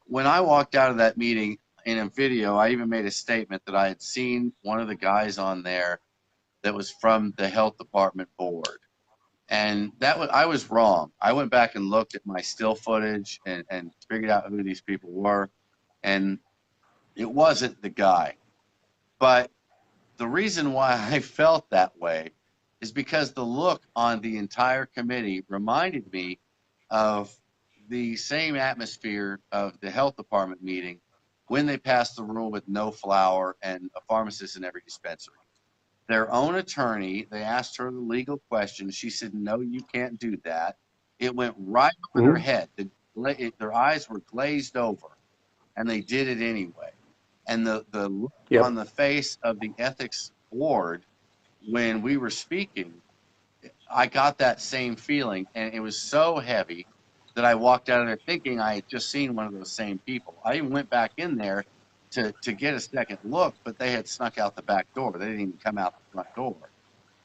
when I walked out of that meeting in a video, I even made a statement that I had seen one of the guys on there that was from the health department board. And I was wrong. I went back and looked at my still footage and figured out who these people were. And it wasn't the guy. But the reason why I felt that way is because the look on the entire committee reminded me of the same atmosphere of the health department meeting when they passed the rule with no flour and a pharmacist in every dispensary. Their own attorney, they asked her the legal question. She said, no, you can't do that. It went right over their Mhm. head. Their eyes were glazed over, and they did it anyway. And the look on Yep. the face of the ethics board when we were speaking, I got that same feeling, and it was so heavy that I walked out of there thinking I had just seen one of those same people. I even went back in there to get a second look, but they had snuck out the back door. They didn't even come out the front door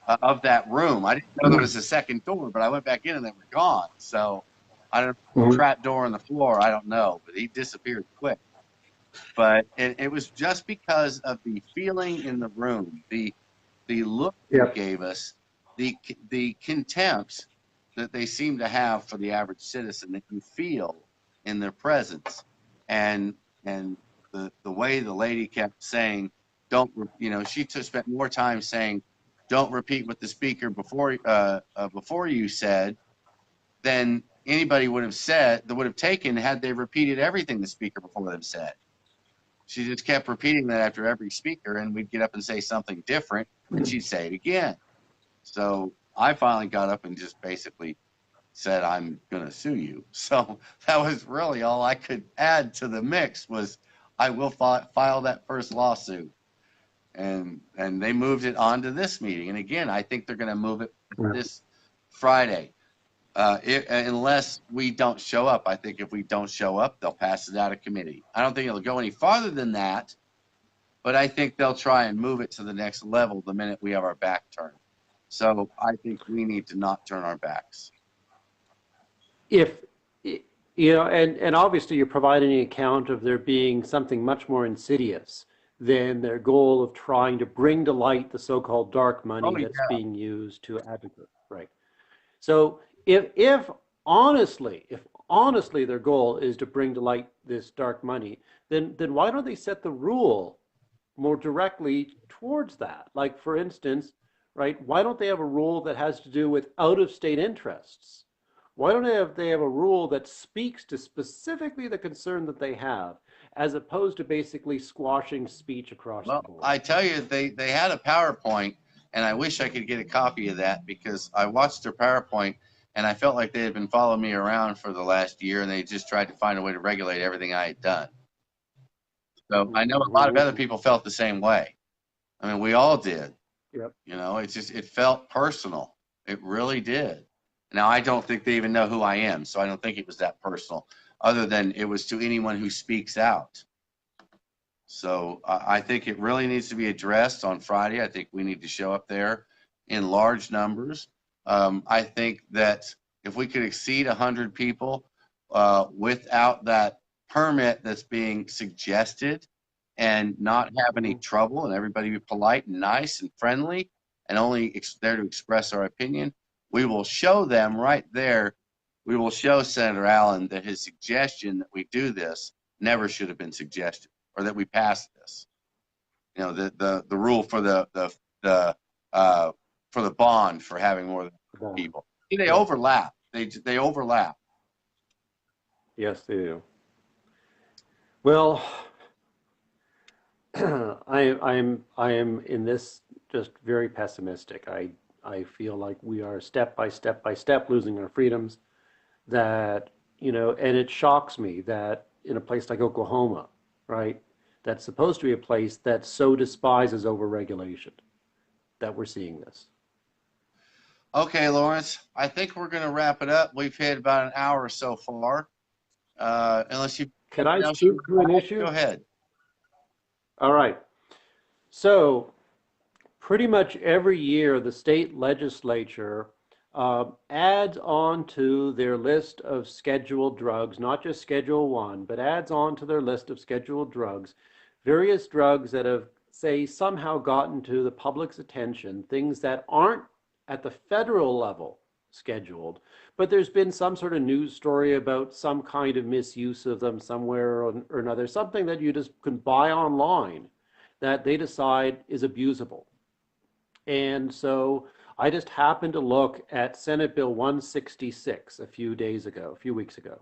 of that room. I didn't know there was a second door, but I went back in and they were gone. So I don't know, Mhm. trap door in the floor, I don't know, but he disappeared quick. But it was just because of the feeling in the room, the look they Yep. gave us, the contempt that they seem to have for the average citizen that you feel in their presence, and the way the lady kept saying, don't, she spent more time saying, don't repeat what the speaker before you said, than anybody would have said that would have taken had they repeated everything the speaker before them said. She just kept repeating that after every speaker, and we'd get up and say something different, and she'd say it again. So I finally got up and just basically said, I'm going to sue you. So that was really all I could add to the mix was I will file that first lawsuit. And they moved it on to this meeting. And again, I think they're going to move it Yep. this Friday. Unless we don't show up. I think if we don't show up, they'll pass it out of committee. I don't think it'll go any farther than that, but I think they'll try and move it to the next level the minute we have our back turned. So I think we need to not turn our backs. If, and obviously you're providing an account of there being something much more insidious than their goal of trying to bring to light the so-called dark Oh money that's yeah. being used to advocate, right? So if honestly their goal is to bring to light this dark money, then why don't they set the rule more directly towards that? Like for instance, right, why don't they have a rule that has to do with out of state interests? Why don't they have a rule that speaks to specifically the concern that they have, as opposed to basically squashing speech across the Well, board? I tell you, they had a PowerPoint, and I wish I could get a copy of that because I watched their PowerPoint, and I felt like they had been following me around for the last year, and they just tried to find a way to regulate everything I had done. So I know a lot of other Mm-hmm. people felt the same way. I mean, we all did. Yep. It felt personal. It really did. Now, I don't think they even know who I am, so I don't think it was that personal, other than it was to anyone who speaks out. So I think it really needs to be addressed on Friday. I think we need to show up there in large numbers. I think that if we could exceed 100 people without that permit that's being suggested and not have any Mm-hmm. trouble and everybody be polite and nice and friendly and only there to express our opinion, we will show them right there. We will show Senator Allen that his suggestion that we do this never should have been suggested, or that we pass this. The rule the uh, for the bond for having more than people. They Yep. overlap. They overlap. Yes, they do. Well, I am in this just very pessimistic. I feel like we are step by step by step losing our freedoms. That and it shocks me that in a place like Oklahoma, right, that's supposed to be a place that so despises overregulation, that we're seeing this. Okay, Lawrence, I think we're going to wrap it up. We've hit about an hour so far. Unless you have Can I something else you speak to want an to add, issue? go ahead. All right. So pretty much every year, the state legislature adds on to their list of scheduled drugs, not just Schedule 1, but adds on to their list of scheduled drugs, various drugs that have, say, somehow gotten to the public's attention, things that aren't at the federal level scheduled, but there's been some sort of news story about some kind of misuse of them somewhere or another, something that you just can buy online that they decide is abusable. And so I just happened to look at Senate Bill 166 a few weeks ago.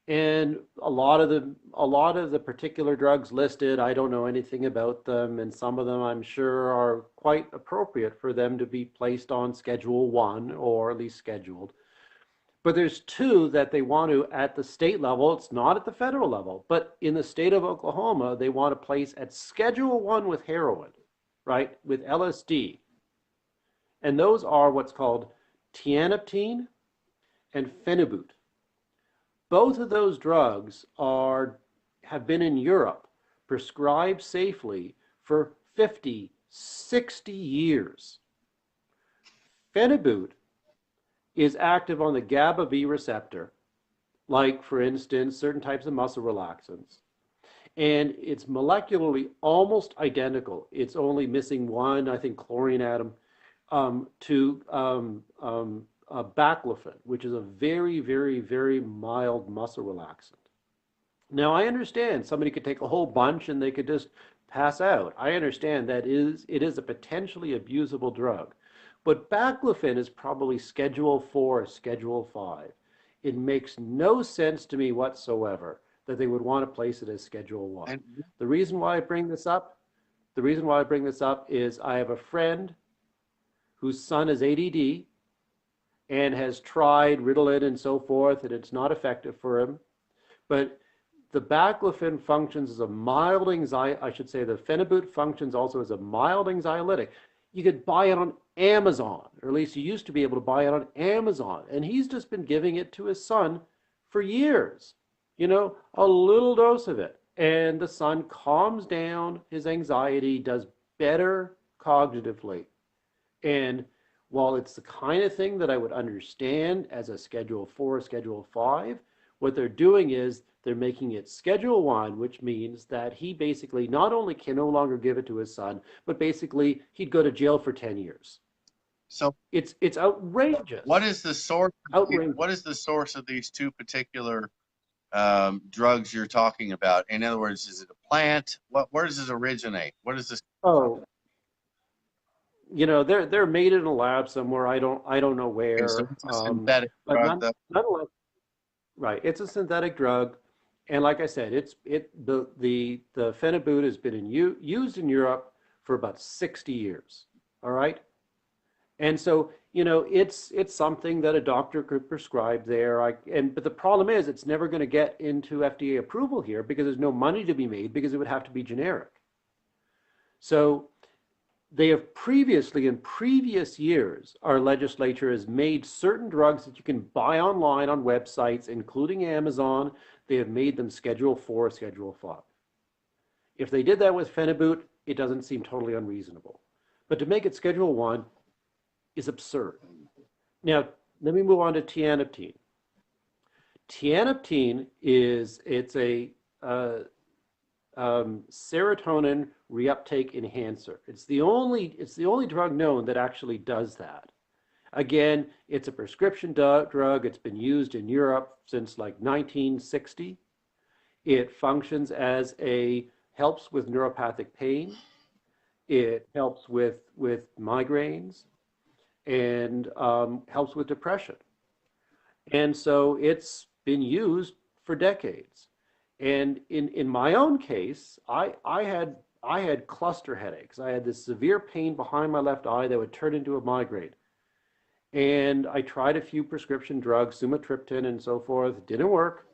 And a lot of the particular drugs listed, I don't know anything about them, and some of them I'm sure are quite appropriate for them to be placed on Schedule 1 or at least scheduled. But there's two that they want to at the state level, it's not at the federal level, but in the state of Oklahoma, they want to place at Schedule 1 with heroin, right? With LSD. And those are what's called tianeptine and phenibut. Both of those drugs have been in Europe prescribed safely for 50, 60 years. Phenibut is active on the GABA B receptor, like, for instance, certain types of muscle relaxants. And it's molecularly almost identical. It's only missing one, I think, chlorine atom to baclofen, which is a very, very, very mild muscle relaxant. Now, I understand somebody could take a whole bunch and they could just pass out. I understand that it is a potentially abusable drug. But baclofen is probably Schedule 4 or Schedule 5. It makes no sense to me whatsoever that they would want to place it as Schedule 1. And The reason why I bring this up, the reason why I bring this up is I have a friend whose son is ADD and has tried Ritalin and so forth, and it's not effective for him. But the baclofen functions as a mild anxiety, I should say the phenibut functions also as a mild anxiolytic. You could buy it on Amazon, or at least you used to be able to buy it on Amazon. And he's just been giving it to his son for years, a little dose of it. And the son calms down his anxiety, does better cognitively. And while it's the kind of thing that I would understand as a Schedule 4, Schedule 5, what they're doing is they're making it Schedule 1, which means that he basically not only can no longer give it to his son, but basically he'd go to jail for 10 years. so It's outrageous. what is the source? Outrageous. What is the source of these two particular drugs you're talking about? In other words, is it a plant? Where does this originate? What is this? Oh, they're made in a lab somewhere. I don't know Okay, so where. it's a synthetic But drug, though. nonetheless, right. It's a synthetic drug, and like I said, the phenibut has been used in Europe for about 60 years. All right, and so it's something that a doctor could prescribe there. But the problem is, it's never going to get into FDA approval here because there's no money to be made because it would have to be generic. So they have previously, in previous years, our legislature has made certain drugs that you can buy online on websites, including Amazon. They have made them Schedule 4, Schedule 5. If they did that with phenibut, it doesn't seem totally unreasonable. But to make it Schedule 1 is absurd. Now, let me move on to tianeptine. Tianeptine it's a serotonin reuptake enhancer. It's the only drug known that actually does that. Again, it's a prescription drug. It's been used in Europe since like 1960. It functions as helps with neuropathic pain. It helps with migraines and helps with depression. And so it's been used for decades. And in my own case, I had cluster headaches. I had this severe pain behind my left eye that would turn into a migraine. And I tried a few prescription drugs, sumatriptan and so forth, didn't work.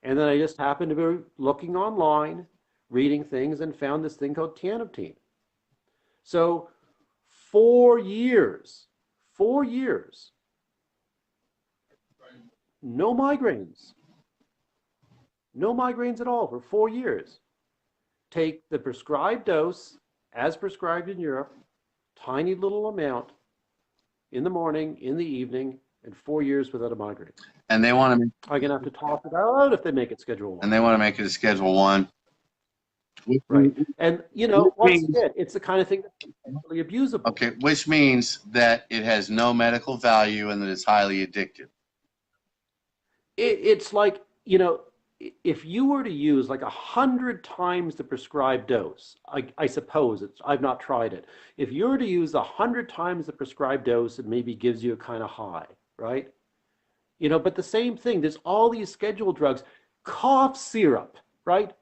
And then I just happened to be looking online, reading things, and found this thing called tianeptine. So 4 years, 4 years, no migraines. No migraines at all for 4 years. Take the prescribed dose as prescribed in Europe, tiny little amount in the morning, in the evening, and 4 years without a migraine. And they want to, I'm going to have to talk it out if they make it Schedule 1. and they want to make it a Schedule 1. Right. And, you know, once means- again, it's the kind of thing that's potentially abusable. Okay, which means that it has no medical value and that it's highly addictive. It's like, you know, if you were to use like 100 times the prescribed dose, I suppose I've not tried it. If you were to use 100 times the prescribed dose, it maybe gives you a kind of high, right? You know, but the same thing, there's all these scheduled drugs. Cough syrup, right?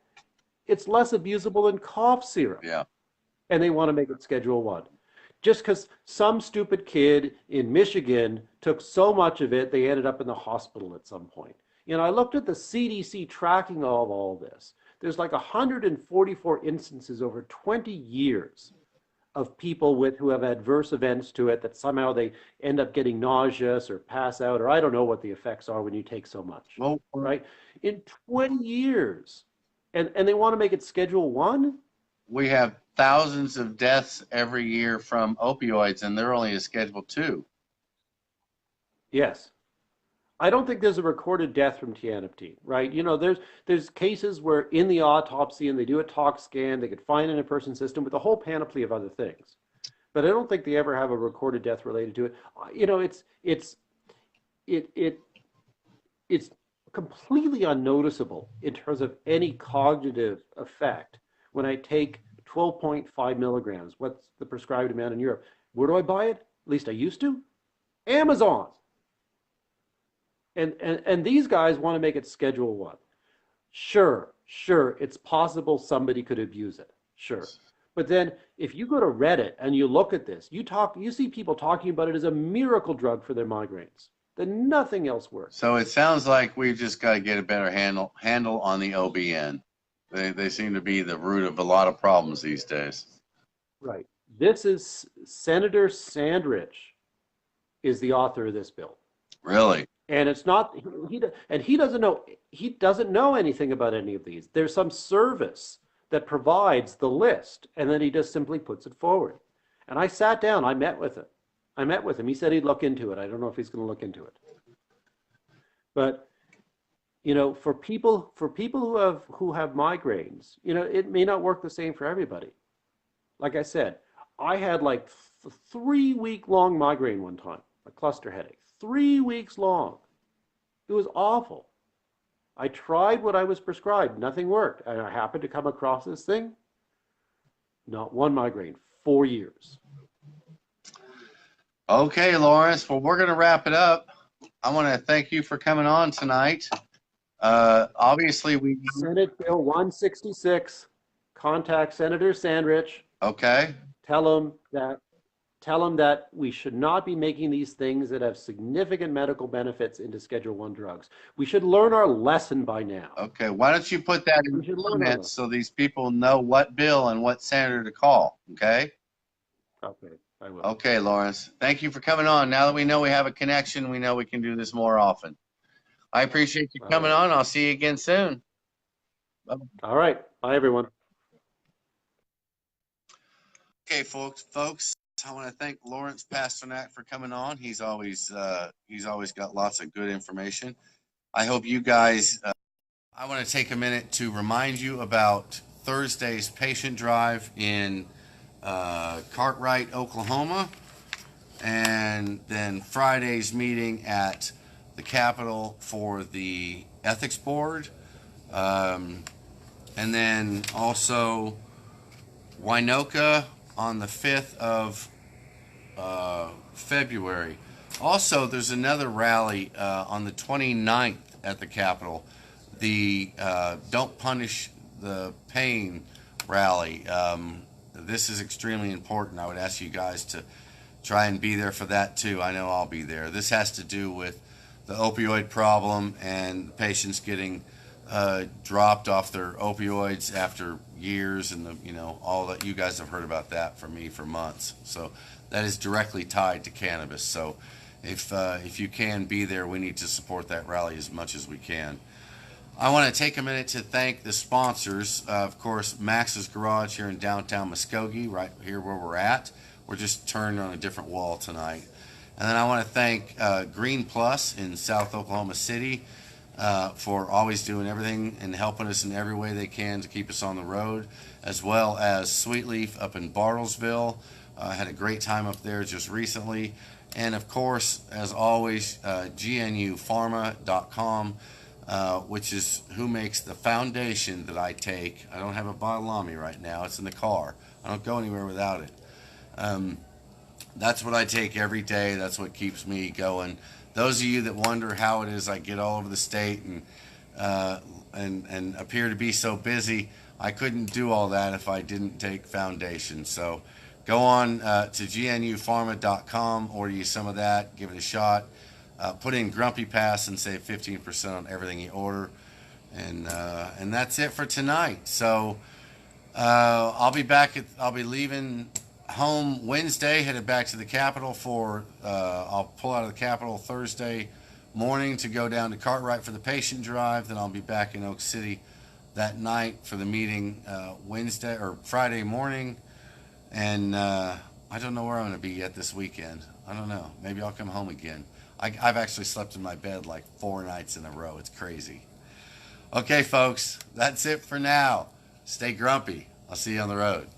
It's less abusable than cough syrup. Yeah. And they want to make it Schedule 1. Just because some stupid kid in Michigan took so much of it, they ended up in the hospital at some point. You know, I looked at the CDC tracking of all this. There's like 144 instances over 20 years of people who have adverse events to it that somehow they end up getting nauseous or pass out, or I don't know what the effects are when you take so much, Well, right? In 20 years. And they want to make it Schedule 1? we have thousands of deaths every year from opioids, and they're only a Schedule 2. Yes. I don't think there's a recorded death from tianeptine, right? You know, there's cases where in the autopsy and they do a tox scan, they could find it in a person's system with a whole panoply of other things. But I don't think they ever have a recorded death related to it. You know, it's completely unnoticeable in terms of any cognitive effect when I take 12.5 milligrams. What's the prescribed amount in Europe? Where do I buy it? At least I used to. Amazon. And these guys want to make it Schedule 1. Sure, it's possible somebody could abuse it. Sure. But then if you go to Reddit and you look at this, you see people talking about it as a miracle drug for their migraines. Then nothing else works. So it sounds like we've just got to get a better handle on the OBN. They seem to be the root of a lot of problems these days. Right. This is Senator Sandrich is the author of this bill. Really? And it's not he doesn't know anything about any of these. There's some service that provides the list, and then he just simply puts it forward. And I sat down, I met with him. He said he'd look into it. I don't know if he's going to look into it. But you know, for people who have migraines, you know, it may not work the same for everybody. Like I said, I had like 3-week-long migraine one time, a cluster headache. 3 weeks long. It was awful. I tried what I was prescribed. Nothing worked. And I happened to come across this thing. Not one migraine. 4 years. Okay, Lawrence. Well, we're going to wrap it up. I want to thank you for coming on tonight. Obviously, Senate Bill 166. Contact Senator Sandrich. Okay. Tell him that we should not be making these things that have significant medical benefits into Schedule 1 drugs. We should learn our lesson by now. Okay. Why don't you put that in the comments so these people know what bill and what senator to call? Okay. Okay, I will. Okay, Lawrence. Thank you for coming on. Now that we know we have a connection, we know we can do this more often. I appreciate you coming on. I'll see you again soon. All right. Bye, everyone. Okay, folks, I want to thank Lawrence Pasternak for coming on. He's always got lots of good information. I hope you guys. I want to take a minute to remind you about Thursday's patient drive in Cartwright, Oklahoma, and then Friday's meeting at the Capitol for the Ethics Board, and then also Winoka on the 5th of February. Also, there's another rally on the 29th at the Capitol, the Don't Punish the Pain rally. This is extremely important. I would ask you guys to try and be there for that too. I know I'll be there. This has to do with the opioid problem and patients getting dropped off their opioids after years, and all that you guys have heard about that from me for months. So that is directly tied to cannabis. So if you can be there, we need to support that rally as much as we can. I want to take a minute to thank the sponsors. Of course, Max's Garage here in downtown Muskogee, right here where we're at. We're just turned on a different wall tonight. And then I want to thank Green Plus in South Oklahoma City for always doing everything and helping us in every way they can to keep us on the road, as well as Sweet Leaf up in Bartlesville. Had a great time up there just recently. And of course, as always, GNUpharma.com, which is who makes the foundation that I take. I don't have a bottle on me right now. It's in the car. I don't go anywhere without it. That's what I take every day. That's what keeps me going. Those of you that wonder how it is I get all over the state and appear to be so busy, I couldn't do all that if I didn't take foundation. So go on to GNUpharma.com, order you some of that, give it a shot. Put in Grumpy Pass and save 15% on everything you order. And that's it for tonight. So I'll be leaving home Wednesday, headed back to the Capitol I'll pull out of the Capitol Thursday morning to go down to Cartwright for the patient drive. Then I'll be back in Oak City that night for the meeting Wednesday or Friday morning. And I don't know where I'm going to be yet this weekend. I don't know. Maybe I'll come home again. I've actually slept in my bed like 4 nights in a row. It's crazy. Okay, folks, that's it for now. Stay grumpy. I'll see you on the road.